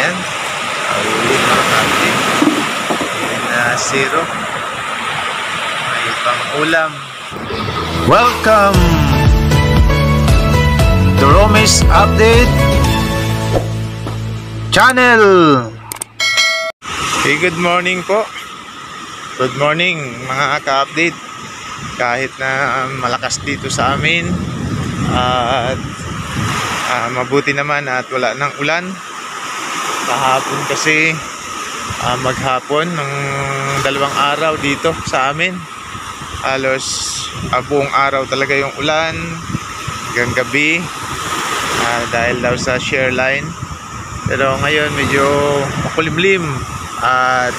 Ayan. Huli mga kapatid. Ayan na zero. May pang ulam. Welcome to Romis Update Channel. Okay, good morning po. Good morning mga ka-update. Kahit na malakas dito sa amin at mabuti naman at wala ng ulan. Kahapon kasi maghapon ng 2 araw dito sa amin. Halos buong araw talaga yung ulan hanggang gabi dahil daw sa share line. Pero ngayon medyo makulimlim at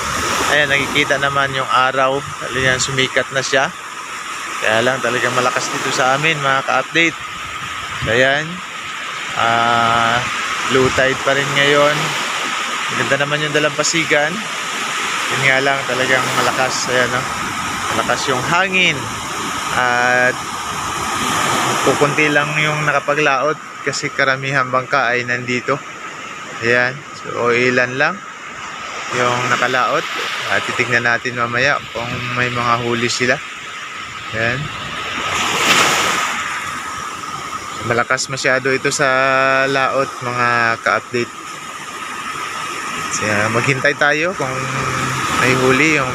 ayan, nakikita naman yung araw. Talagang sumikat na siya. Kaya lang talagang malakas dito sa amin mga ka-update. Ayan, low tide pa rin ngayon. Ganda naman yung dalampasigan. Yun nga lang talagang malakas. Ayan, no? Malakas yung hangin. At kukunti lang yung nakapaglaot kasi karamihan bangka ay nandito. Ayan, so ilan lang yung nakalaot. At titignan natin mamaya kung may mga huli sila. Ayan. Malakas masyado ito sa laot mga ka-update. So, maghintay tayo kung may huli yung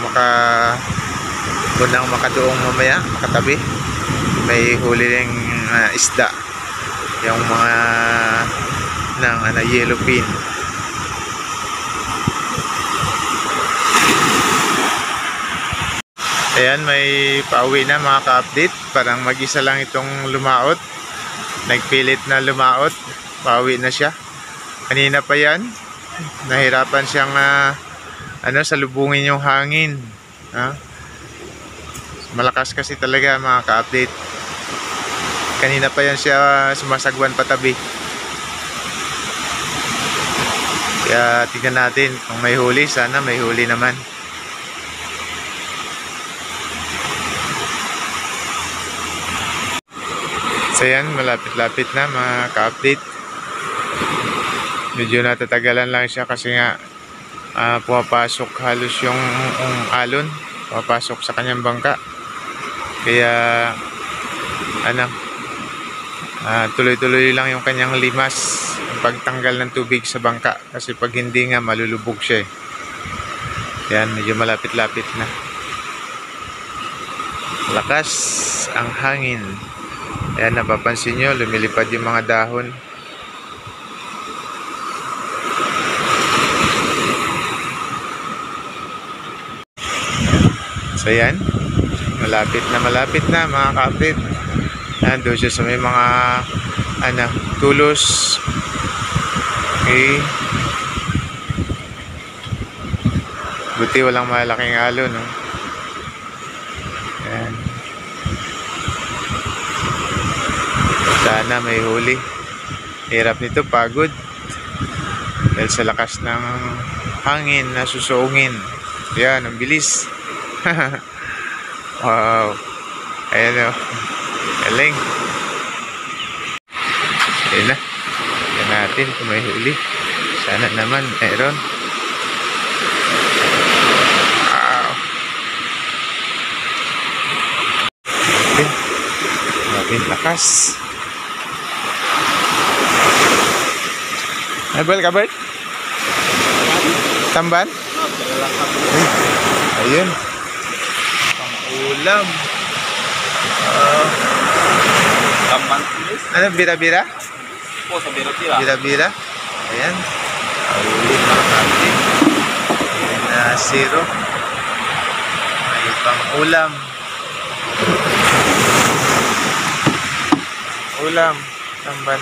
unang makadoong mamaya, makatabi. May huli ring isda. Yung mga ng yellowfin. Ayan, may pauwi na mga ka-update. Parang mag-isa lang itong lumaot. Nagpilit na lumaot. Pauwi na siya. Kanina pa yan. Nahirapan siyang salubungin yung hangin. Malakas kasi talaga mga ka-update. Kanina pa yan siya sumasagwan patabi. Kaya tignan natin kung may huli. Sana may huli naman. So yan, malapit-lapit na mga ka-update. Medyo natatagalan lang siya kasi nga pumapasok halos yung alon. Pumapasok sa kanyang bangka. Kaya tuloy-tuloy lang yung kanyang limas. Yung pagtanggal ng tubig sa bangka. Kasi pag hindi nga malulubog siya eh. Yan, medyo malapit-lapit na. Lakas ang hangin. Ayan, napapansin nyo, lumilipad yung mga dahon. So yan, malapit na mga ka-update. Doon siya sa may mga tulos. Okay. Buti walang malaking alon, no? Ayan. Sana may huli. Hirap nito, pagod. Dahil sa lakas ng hangin na susungin. Yan, ang bilis. Wow. Ayan o. Galing. Ayan na. Ayan natin kung may huli. Sana naman meron. Wow. Ayan. Lakas. Nabal ka, Bert? Tamban? Ayun. Pang-ulam. Tamban. Ano, bira-bira? Po, sa bira-bira. Bira-bira. Ayan. Huli mga kapatid. Ayan na zero. May pang-ulam. Ulam. Tamban.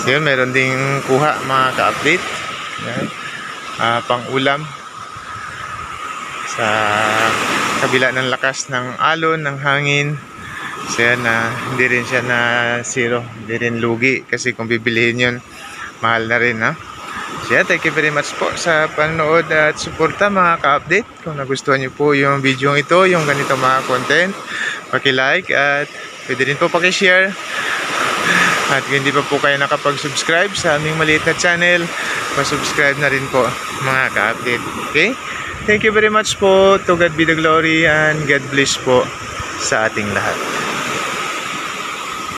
So yun, meron ding kuha mga ka-update. Pang-ulam. Sa kabila ng lakas ng alon, ng hangin. So yan, hindi rin siya na zero. Hindi rin lugi. Kasi kung bibilihin yun, mahal na rin. So yan, thank you very much po sa panonood at suporta mga ka-update. Kung nagustuhan nyo po yung video ito, yung ganito mga content, paki-like at pwede rin po paki-share. At kung hindi pa po kayo nakapag-subscribe sa aming maliit na channel, pa-subscribe na rin po mga ka-update. Okay? Thank you very much po. To God be the glory and God bless po sa ating lahat.